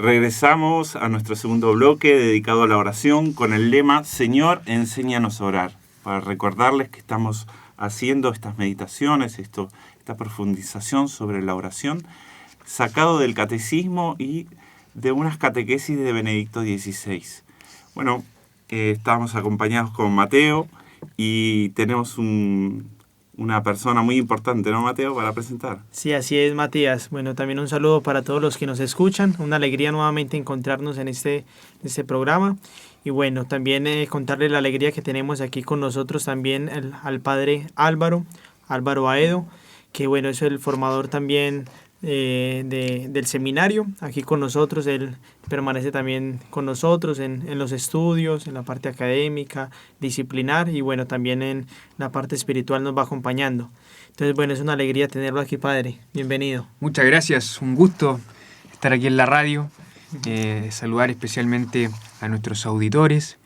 Regresamos a nuestro segundo bloque dedicado a la oración con el lema Señor, enséñanos a orar, para recordarles que estamos haciendo estas meditaciones, esta profundización sobre la oración, sacado del catecismo y de unas catequesis de Benedicto XVI. Bueno, estamos acompañados con Mateo y tenemos una persona muy importante, ¿no, Mateo?, para presentar. Sí, así es, Matías. Bueno, también un saludo para todos los que nos escuchan. Una alegría nuevamente encontrarnos en este programa. Y bueno, también contarles la alegría que tenemos aquí con nosotros también al padre Álvaro Aedo, que bueno, es el formador también del seminario. Aquí con nosotros, él permanece también con nosotros en los estudios, en la parte académica, disciplinar, y bueno, también en la parte espiritual nos va acompañando. Entonces, bueno, es una alegría tenerlo aquí, padre. Bienvenido. Muchas gracias, un gusto estar aquí en la radio. Saludar especialmente a nuestros auditores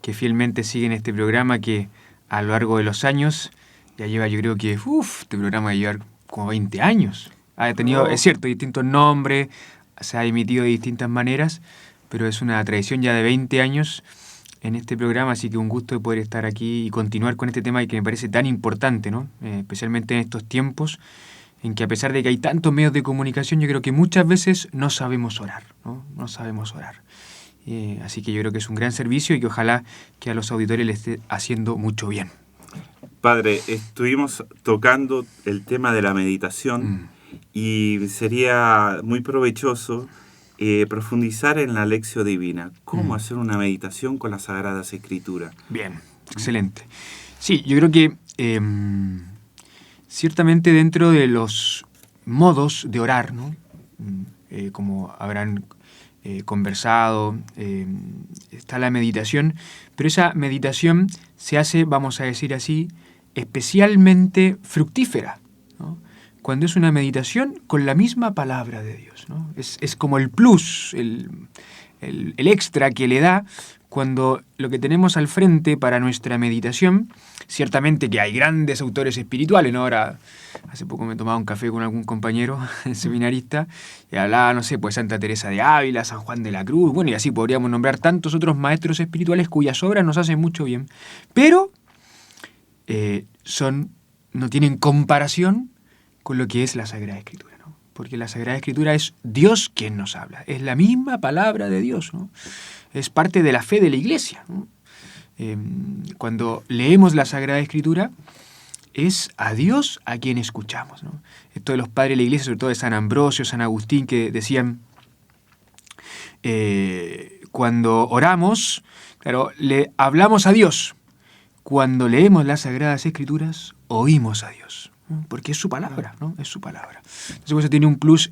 que fielmente siguen este programa que a lo largo de los años ya lleva, yo creo que este programa va a llevar como 20 años. Ha tenido, es cierto, distintos nombres, se ha emitido de distintas maneras, pero es una tradición ya de 20 años en este programa, así que un gusto de poder estar aquí y continuar con este tema que me parece tan importante, ¿no? Especialmente en estos tiempos en que, a pesar de que hay tantos medios de comunicación, yo creo que muchas veces no sabemos orar, ¿no? No sabemos orar. Así que yo creo que es un gran servicio y que ojalá que a los auditores les esté haciendo mucho bien. Padre, estuvimos tocando el tema de la meditación y sería muy provechoso profundizar en la Lectio Divina. ¿Cómo hacer una meditación con las Sagradas Escrituras? Bien, excelente. Sí, yo creo que ciertamente dentro de los modos de orar, ¿no? Como habrán conversado, está la meditación, pero esa meditación se hace, vamos a decir así, especialmente fructífera, ¿no? Cuando es una meditación con la misma palabra de Dios, ¿no? Es como el plus, el extra que le da cuando lo que tenemos al frente para nuestra meditación, ciertamente que hay grandes autores espirituales, ¿no? Ahora, hace poco me tomaba un café con algún compañero seminarista y hablaba, no sé, pues Santa Teresa de Ávila, San Juan de la Cruz, bueno, y así podríamos nombrar tantos otros maestros espirituales cuyas obras nos hacen mucho bien, pero no tienen comparación con lo que es la Sagrada Escritura, ¿no? Porque la Sagrada Escritura es Dios quien nos habla, es la misma palabra de Dios, ¿no? Es parte de la fe de la Iglesia, ¿no? Cuando leemos la Sagrada Escritura, es a Dios a quien escuchamos, ¿no? Esto de los padres de la Iglesia, sobre todo de San Ambrosio, San Agustín, que decían, cuando oramos, claro, le hablamos a Dios. Cuando leemos las Sagradas Escrituras, oímos a Dios, ¿no? Porque es su palabra, ¿no? Es su palabra. Entonces, por eso tiene un plus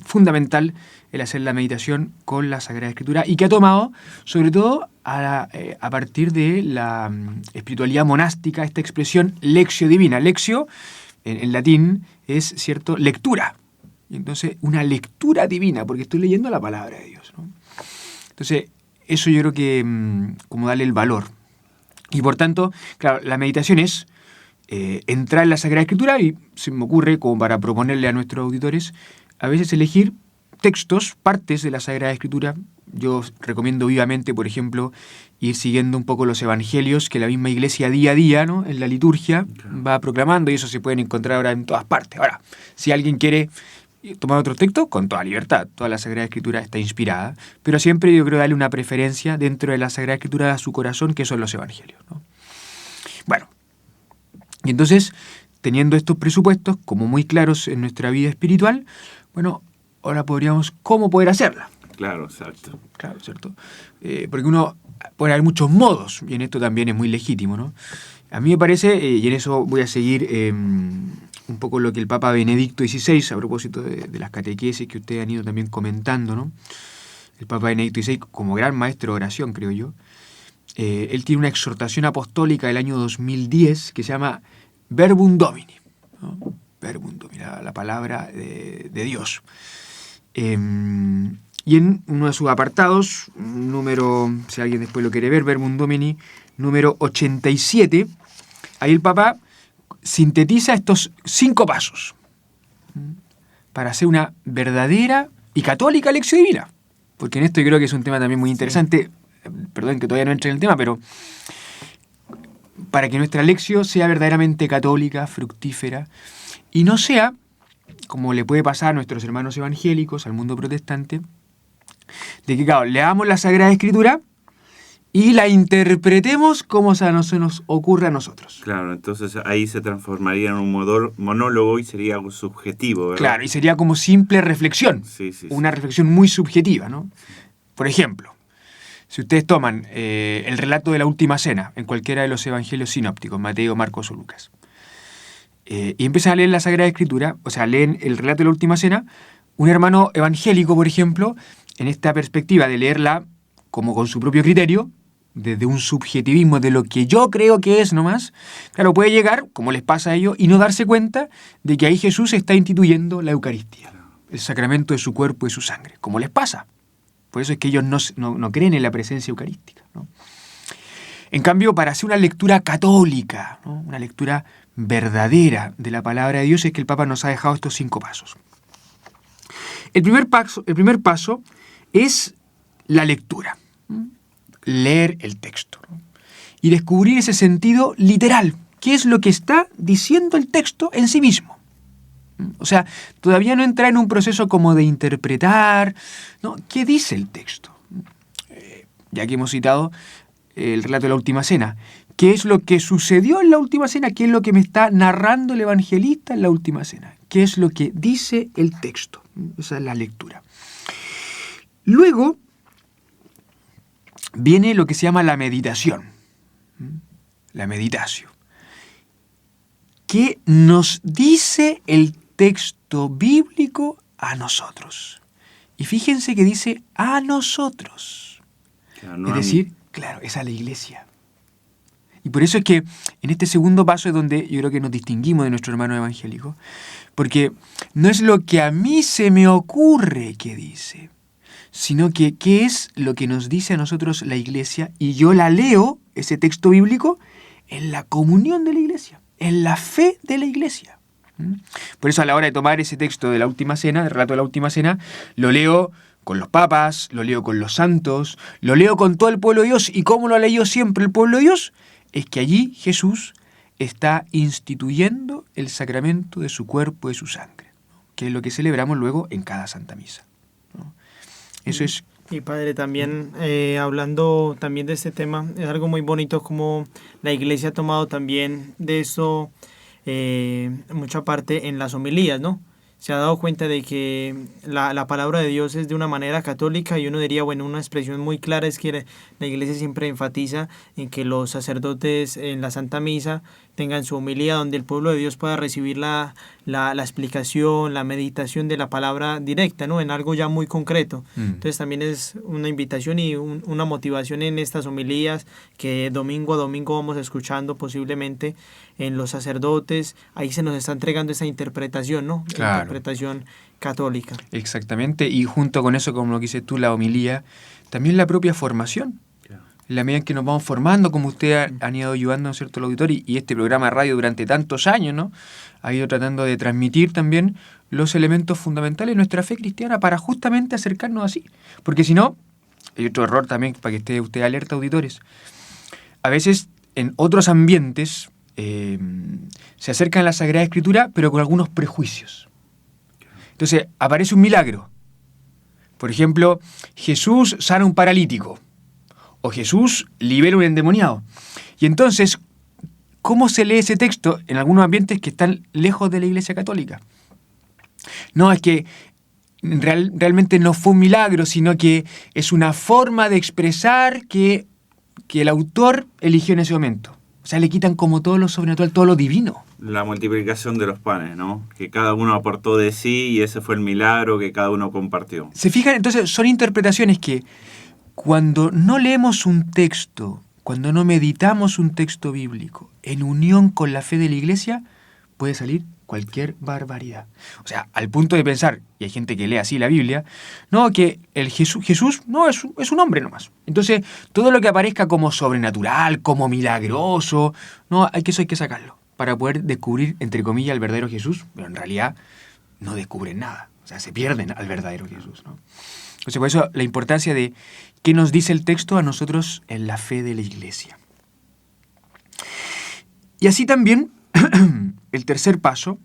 fundamental el hacer la meditación con la Sagrada Escritura, y que ha tomado, sobre todo, a partir de la espiritualidad monástica, esta expresión lectio divina. Lectio, en latín, es, ¿cierto?, lectura. Y entonces, una lectura divina, porque estoy leyendo la palabra de Dios, ¿no? Entonces, eso yo creo que como darle el valor. Y por tanto, claro, la meditación es entrar en la Sagrada Escritura, y se me ocurre, como para proponerle a nuestros auditores, a veces elegir textos, partes de la Sagrada Escritura. Yo recomiendo vivamente, por ejemplo, ir siguiendo un poco los evangelios que la misma Iglesia día a día, ¿no?, en la liturgia, va proclamando, y eso se pueden encontrar ahora en todas partes. Ahora, si alguien quiere tomar otro texto, con toda libertad, toda la Sagrada Escritura está inspirada, pero siempre yo creo darle una preferencia dentro de la Sagrada Escritura a su corazón, que son los evangelios, ¿no? Bueno, y entonces, teniendo estos presupuestos como muy claros en nuestra vida espiritual, bueno, ahora podríamos, ¿cómo poder hacerla? Claro, exacto. Claro, ¿cierto? Porque uno puede haber muchos modos, y en esto también es muy legítimo, ¿no? A mí me parece, y en eso voy a seguir un poco lo que el Papa Benedicto XVI, a propósito de las catequesis que ustedes han ido también comentando, ¿no? El Papa Benedicto XVI, como gran maestro de oración, creo yo, él tiene una exhortación apostólica del año 2010 que se llama Verbum Domini, ¿no? Verbum Domini, la palabra de Dios. Y en uno de sus apartados, número, si alguien después lo quiere ver, Verbum Domini, número 87, ahí el Papa sintetiza estos 5 pasos para hacer una verdadera y católica lección divina. porque en esto yo creo que es un tema también muy interesante. Perdón que todavía no entre en el tema, pero para que nuestra lección sea verdaderamente católica, fructífera, y no sea, como le puede pasar a nuestros hermanos evangélicos, al mundo protestante, de que, claro, leamos la Sagrada Escritura y la interpretemos como se nos ocurre a nosotros. Claro, entonces ahí se transformaría en un monólogo y sería algo subjetivo, ¿verdad? Claro, y sería como simple reflexión, una reflexión muy subjetiva, ¿no? Por ejemplo, si ustedes toman el relato de la Última Cena en cualquiera de los evangelios sinópticos, Mateo, Marcos o Lucas, y empiezan a leer la Sagrada Escritura, o sea, leen el relato de la Última Cena, un hermano evangélico, por ejemplo, en esta perspectiva de leerla como con su propio criterio, desde un subjetivismo de lo que yo creo que es nomás, claro, puede llegar, como les pasa a ellos, y no darse cuenta de que ahí Jesús está instituyendo la Eucaristía, el sacramento de su cuerpo y su sangre, como les pasa. Por eso es que ellos no creen en la presencia eucarística, ¿no? En cambio, para hacer una lectura católica, ¿no? Una lectura verdadera de la palabra de Dios, es que el Papa nos ha dejado estos 5 pasos. El primer paso es la lectura. Leer el texto, ¿no? Y descubrir ese sentido literal. ¿Qué es lo que está diciendo el texto en sí mismo? O sea, todavía no entrar en un proceso como de interpretar, ¿no? ¿Qué dice el texto? Ya que hemos citado el relato de la Última Cena. ¿Qué es lo que sucedió en la Última Cena? ¿Qué es lo que me está narrando el evangelista en la Última Cena? ¿Qué es lo que dice el texto? Esa es la lectura. Luego viene lo que se llama la meditación. La meditación. ¿Qué nos dice el texto bíblico a nosotros? Y fíjense que dice a nosotros. Claro, no es decir, claro, es a la iglesia. Y por eso es que en este segundo paso es donde yo creo que nos distinguimos de nuestro hermano evangélico, porque no es lo que a mí se me ocurre que dice, sino que qué es lo que nos dice a nosotros la iglesia, y yo la leo, ese texto bíblico, en la comunión de la iglesia, en la fe de la iglesia. Por eso a la hora de tomar ese texto de la Última Cena, el relato de la Última Cena, lo leo con los papas, lo leo con los santos, lo leo con todo el pueblo de Dios. ¿Y cómo lo ha leído siempre el pueblo de Dios? Es que allí Jesús está instituyendo el sacramento de su cuerpo y de su sangre, ¿no? Que es lo que celebramos luego en cada Santa Misa, ¿no? Eso es. Y padre, también hablando también de este tema, es algo muy bonito como la Iglesia ha tomado también de eso mucha parte en las homilías, ¿no? Se ha dado cuenta de que la palabra de Dios es de una manera católica, y uno diría, bueno, una expresión muy clara es que la Iglesia siempre enfatiza en que los sacerdotes en la Santa Misa tengan su homilía donde el pueblo de Dios pueda recibir la explicación, la meditación de la palabra directa, ¿no? En algo ya muy concreto. Entonces también es una invitación y una motivación en estas homilías que domingo a domingo vamos escuchando posiblemente en los sacerdotes. Ahí se nos está entregando esa interpretación, ¿no? Claro. Interpretación católica. Exactamente, y junto con eso, como lo que dices tú, la homilía, también la propia formación. En la medida en que nos vamos formando, como ustedes han ido ayudando, ¿no es cierto?, el auditorio, y este programa de radio durante tantos años, ¿no?, ha ido tratando de transmitir también los elementos fundamentales de nuestra fe cristiana para justamente acercarnos así. Porque si no, hay otro error también, para que esté usted alerta, auditores. A veces, en otros ambientes, se acercan a la Sagrada Escritura, pero con algunos prejuicios. Entonces, aparece un milagro. Por ejemplo, Jesús sana a un paralítico. O Jesús libera a un endemoniado. Y entonces, ¿cómo se lee ese texto en algunos ambientes que están lejos de la Iglesia Católica? No, es que realmente no fue un milagro, sino que es una forma de expresar que el autor eligió en ese momento. O sea, le quitan como todo lo sobrenatural, todo lo divino. La multiplicación de los panes, ¿no? Que cada uno aportó de sí y ese fue el milagro que cada uno compartió. ¿Se fijan? Entonces, son interpretaciones que cuando no leemos un texto, cuando no meditamos un texto bíblico en unión con la fe de la Iglesia, puede salir cualquier barbaridad. O sea, al punto de pensar, y hay gente que lee así la Biblia, no, que el Jesús no es un hombre nomás. Entonces, todo lo que aparezca como sobrenatural, como milagroso, no, eso hay que sacarlo para poder descubrir, entre comillas, al verdadero Jesús, pero en realidad no descubren nada. O sea, se pierden al verdadero Jesús, ¿no? Entonces, por eso la importancia de qué nos dice el texto a nosotros en la fe de la Iglesia. Y así también, el tercer paso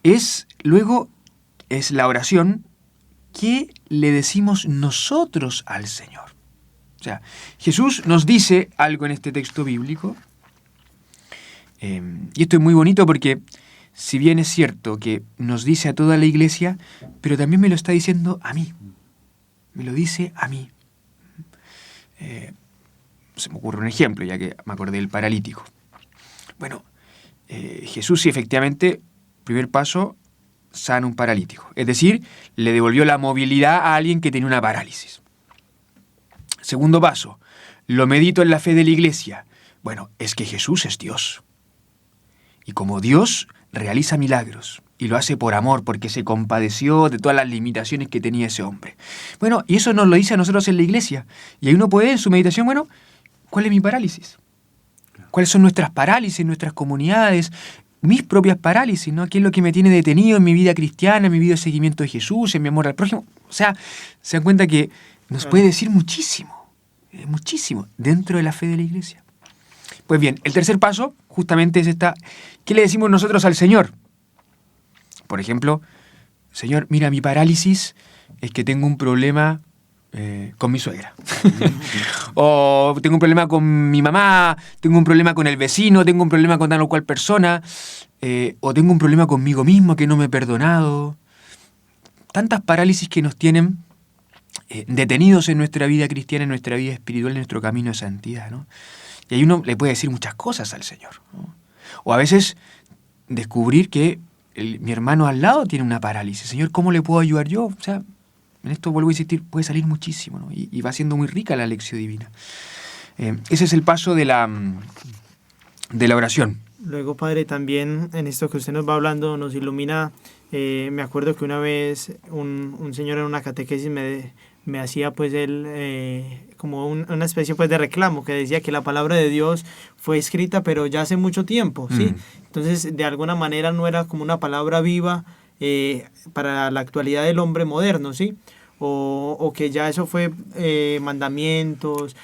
es la oración que le decimos nosotros al Señor. O sea, Jesús nos dice algo en este texto bíblico, y esto es muy bonito porque si bien es cierto que nos dice a toda la Iglesia, pero también me lo está diciendo a mí. Me lo dice a mí. Se me ocurre un ejemplo, ya que me acordé del paralítico. Bueno, Jesús sí, efectivamente, primer paso, sana un paralítico. Es decir, le devolvió la movilidad a alguien que tenía una parálisis. Segundo paso, lo medito en la fe de la Iglesia. Bueno, es que Jesús es Dios. Y como Dios realiza milagros, y lo hace por amor, porque se compadeció de todas las limitaciones que tenía ese hombre. Bueno, y eso nos lo dice a nosotros en la Iglesia. Y ahí uno puede, en su meditación, bueno, ¿cuál es mi parálisis? ¿Cuáles son nuestras parálisis, nuestras comunidades, mis propias parálisis, ¿no? ¿Qué es lo que me tiene detenido en mi vida cristiana, en mi vida de seguimiento de Jesús, en mi amor al prójimo? O sea, se dan cuenta que nos puede decir muchísimo, muchísimo, dentro de la fe de la Iglesia. Pues bien, el tercer paso justamente es ¿qué le decimos nosotros al Señor? Por ejemplo, Señor, mira, mi parálisis es que tengo un problema con mi suegra. O tengo un problema con mi mamá, tengo un problema con el vecino, tengo un problema con tal o cual persona, o tengo un problema conmigo mismo que no me he perdonado. Tantas parálisis que nos tienen detenidos en nuestra vida cristiana, en nuestra vida espiritual, en nuestro camino de santidad, ¿no? Y ahí uno le puede decir muchas cosas al Señor, ¿no? O a veces descubrir que mi hermano al lado tiene una parálisis. Señor, ¿cómo le puedo ayudar yo? O sea, en esto vuelvo a insistir, puede salir muchísimo, ¿no? Y va siendo muy rica la lección divina. Ese es el paso de la oración. Luego, Padre, también en esto que usted nos va hablando, nos ilumina. Me acuerdo que una vez un señor en una catequesis me hacía pues como una especie pues de reclamo, que decía que la palabra de Dios fue escrita pero ya hace mucho tiempo, ¿sí? Entonces de alguna manera no era como una palabra viva para la actualidad del hombre moderno, ¿sí? O que ya eso fue mandamientos,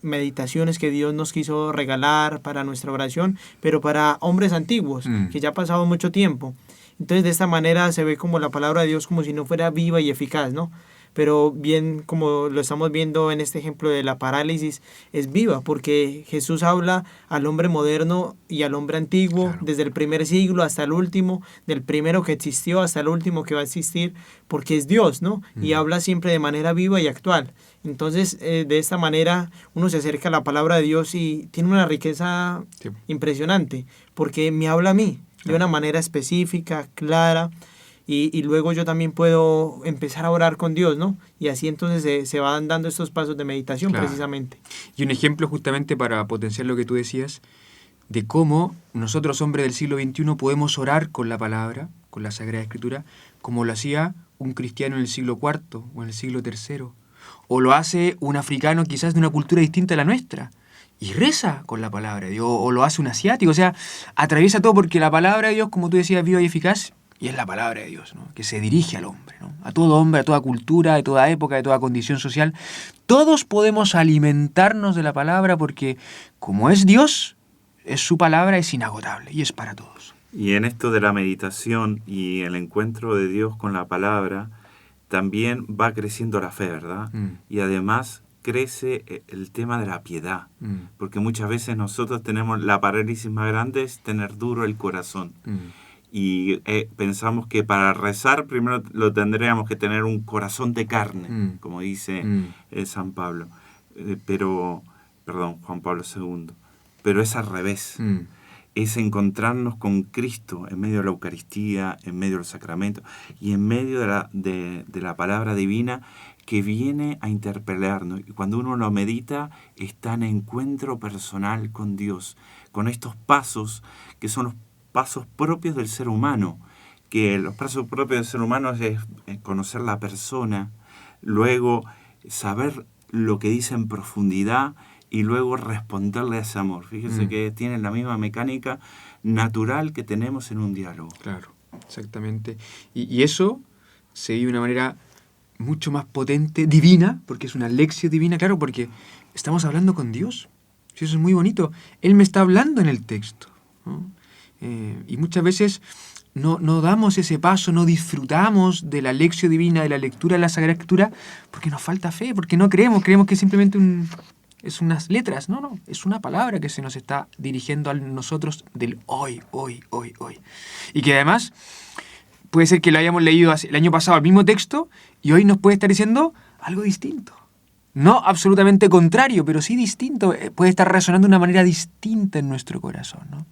meditaciones que Dios nos quiso regalar para nuestra oración, pero para hombres antiguos, que ya ha pasado mucho tiempo. Entonces de esta manera se ve como la palabra de Dios como si no fuera viva y eficaz, ¿no? Pero bien, como lo estamos viendo en este ejemplo de la parálisis, es viva, porque Jesús habla al hombre moderno y al hombre antiguo, claro, desde el primer siglo hasta el último, del primero que existió hasta el último que va a existir, porque es Dios, ¿no? Y habla siempre de manera viva y actual. Entonces, de esta manera, uno se acerca a la palabra de Dios y tiene una riqueza impresionante, porque me habla a mí de una manera específica, clara. Y luego yo también puedo empezar a orar con Dios, ¿no? Y así entonces se van dando estos pasos de meditación, claro, precisamente. Y un ejemplo justamente para potenciar lo que tú decías, de cómo nosotros, hombres del siglo XXI, podemos orar con la palabra, con la Sagrada Escritura, como lo hacía un cristiano en el siglo IV o en el siglo III. O lo hace un africano quizás de una cultura distinta a la nuestra. Y reza con la palabra de Dios. O lo hace un asiático. O sea, atraviesa todo porque la palabra de Dios, como tú decías, viva y eficaz. Y es la palabra de Dios, ¿no? Que se dirige al hombre, ¿no? A todo hombre, a toda cultura, de toda época, de toda condición social. Todos podemos alimentarnos de la palabra porque, como es Dios, es su palabra, es inagotable y es para todos. Y en esto de la meditación y el encuentro de Dios con la palabra, también va creciendo la fe, ¿verdad? Y además crece el tema de la piedad, porque muchas veces nosotros tenemos la parálisis más grande, es tener duro el corazón. Y pensamos que para rezar primero lo tendríamos que tener un corazón de carne, como dice San Pablo, Juan Pablo II. Pero es al revés, es encontrarnos con Cristo en medio de la Eucaristía, en medio de los sacramentos y en medio de la palabra divina que viene a interpelarnos. Y cuando uno lo medita, está en encuentro personal con Dios, con estos pasos que son los pasos propios del ser humano, que los pasos propios del ser humano es conocer la persona, luego saber lo que dice en profundidad y luego responderle a ese amor. Fíjense que tienen la misma mecánica natural que tenemos en un diálogo. Claro, exactamente. Y eso se vive de una manera mucho más potente, divina, porque es una lección divina, claro, porque estamos hablando con Dios. Eso es muy bonito. Él me está hablando en el texto, ¿no? Y muchas veces no damos ese paso, no disfrutamos de la lección divina, de la lectura de la Sagrada Escritura, porque nos falta fe, porque no creemos que es simplemente es unas letras. No, es una palabra que se nos está dirigiendo a nosotros del hoy. Y que además puede ser que lo hayamos leído el año pasado, el mismo texto, y hoy nos puede estar diciendo algo distinto. No absolutamente contrario, pero sí distinto. Puede estar resonando de una manera distinta en nuestro corazón, ¿no?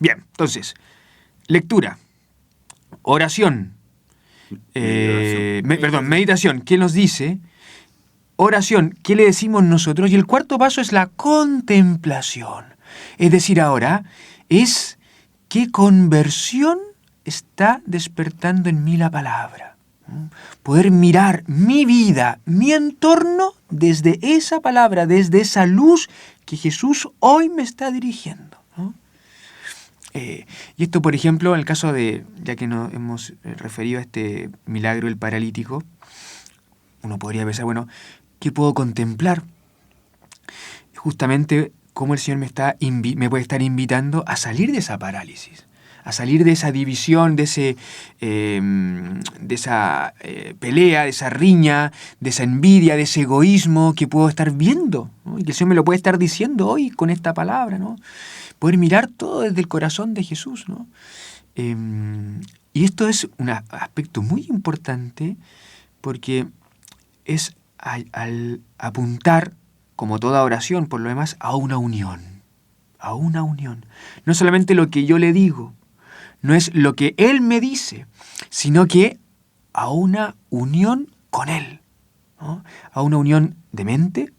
Bien, entonces, lectura, oración, meditación. ¿Qué nos dice? Oración, ¿qué le decimos nosotros? Y el cuarto paso es la contemplación. Es decir, ahora es qué conversión está despertando en mí la palabra. Poder mirar mi vida, mi entorno, desde esa palabra, desde esa luz que Jesús hoy me está dirigiendo, ¿no? Y esto, por ejemplo, en el caso de, ya que nos hemos referido a este milagro del paralítico, uno podría pensar, bueno, ¿qué puedo contemplar? Justamente cómo el Señor me puede estar invitando a salir de esa parálisis, a salir de esa división, de esa pelea, de esa riña, de esa envidia, de ese egoísmo que puedo estar viendo, ¿no? Y que el Señor me lo puede estar diciendo hoy con esta palabra, ¿no? Poder mirar todo desde el corazón de Jesús, ¿no? Y esto es un aspecto muy importante porque es al apuntar, como toda oración, por lo demás, a una unión. A una unión. No solamente lo que yo le digo, no es lo que Él me dice, sino que a una unión con Él, ¿no? A una unión de mente,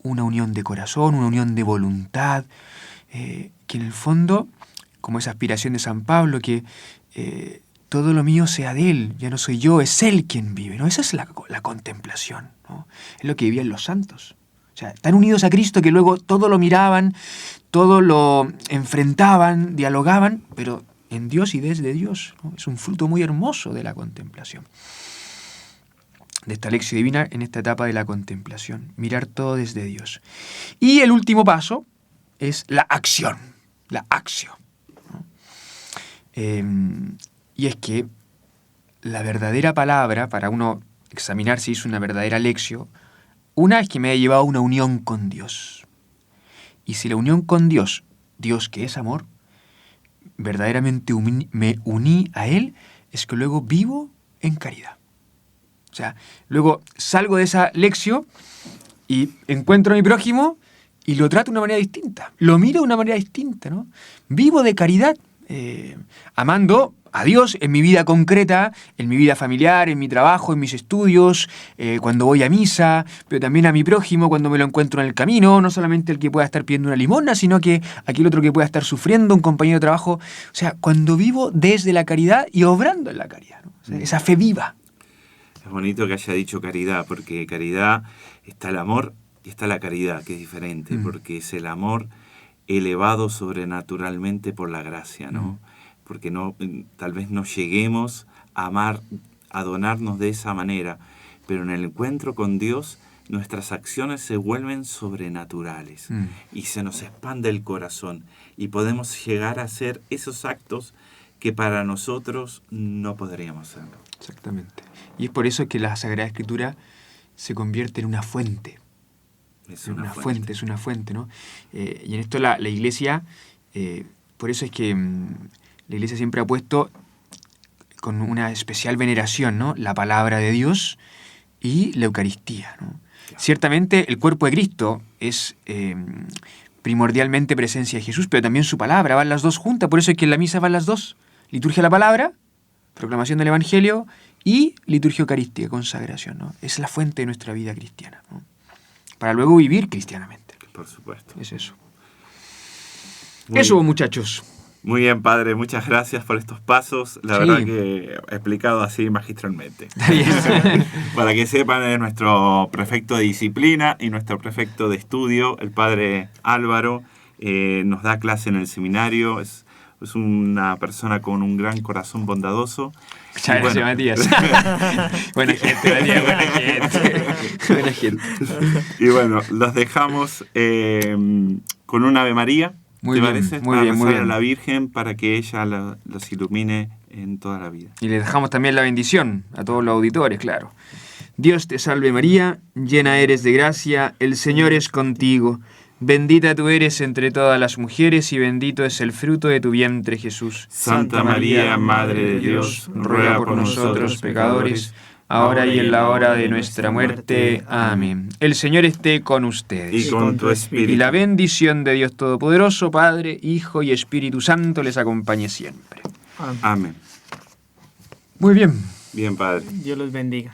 una unión de corazón, una unión de voluntad, que en el fondo, como esa aspiración de San Pablo, que todo lo mío sea de Él, ya no soy yo, es Él quien vive, ¿no? Esa es la contemplación, ¿no? Es lo que vivían los santos. O sea, tan unidos a Cristo que luego todo lo miraban, todo lo enfrentaban, dialogaban, pero en Dios y desde Dios, ¿no? Es un fruto muy hermoso de la contemplación, de esta lección divina en esta etapa de la contemplación, mirar todo desde Dios. Y el último paso es la acción, la acción, ¿no? Y es que la verdadera palabra, para uno examinar si es una verdadera lección, una es que me ha llevado a una unión con Dios. Y si la unión con Dios, Dios que es amor, verdaderamente me uní a Él, es que luego vivo en caridad. O sea, luego salgo de esa lección y encuentro a mi prójimo y lo trato de una manera distinta, lo miro de una manera distinta, ¿no? Vivo de caridad, amando a Dios en mi vida concreta, en mi vida familiar, en mi trabajo, en mis estudios, cuando voy a misa, pero también a mi prójimo cuando me lo encuentro en el camino, no solamente el que pueda estar pidiendo una limosna, sino que aquel otro que pueda estar sufriendo, un compañero de trabajo. O sea, cuando vivo desde la caridad y obrando en la caridad, ¿no? O sea, esa fe viva. Es bonito que haya dicho caridad, porque caridad está el amor y está la caridad, que es diferente, porque es el amor elevado sobrenaturalmente por la gracia, ¿no? Porque tal vez no lleguemos a amar, a donarnos de esa manera, pero en el encuentro con Dios nuestras acciones se vuelven sobrenaturales y se nos expande el corazón y podemos llegar a hacer esos actos que para nosotros no podríamos hacer. Exactamente. Y es por eso que la Sagrada Escritura se convierte en una fuente. Es una fuente, ¿no? Y en esto la Iglesia, por eso es que la Iglesia siempre ha puesto con una especial veneración, ¿no?, la palabra de Dios y la Eucaristía, ¿no? Claro. Ciertamente el cuerpo de Cristo es primordialmente presencia de Jesús, pero también su palabra, van las dos juntas, por eso es que en la misa van las dos: liturgia de la palabra, proclamación del Evangelio, y liturgia eucarística, consagración, ¿no? Es la fuente de nuestra vida cristiana, ¿no?, para luego vivir cristianamente. Por supuesto. Es eso. Eso, muchachos. Muy bien, padre. Muchas gracias por estos pasos. La verdad que explicado así magistralmente. Para que sepan, es nuestro prefecto de disciplina y nuestro prefecto de estudio, el padre Álvaro. Nos da clase en el seminario. Es es una persona con un gran corazón bondadoso. Muchas gracias, Matías. Buena gente, Matías, buena gente. Buena gente. Y bueno, los dejamos con un Ave María, Muy ¿te bien, parece? muy Para bien, muy rezar a bien. la Virgen para que ella los ilumine en toda la vida. Y les dejamos también la bendición a todos los auditores, claro. Dios te salve María, llena eres de gracia, el Señor es contigo. Bendita tú eres entre todas las mujeres y bendito es el fruto de tu vientre, Jesús. Santa María, Madre de Dios, ruega por nosotros pecadores, ahora y en la hora de nuestra muerte. Amén. El Señor esté con ustedes. Y con tu espíritu. Y la bendición de Dios Todopoderoso, Padre, Hijo y Espíritu Santo les acompañe siempre. Amén. Muy bien. Bien, Padre. Dios los bendiga.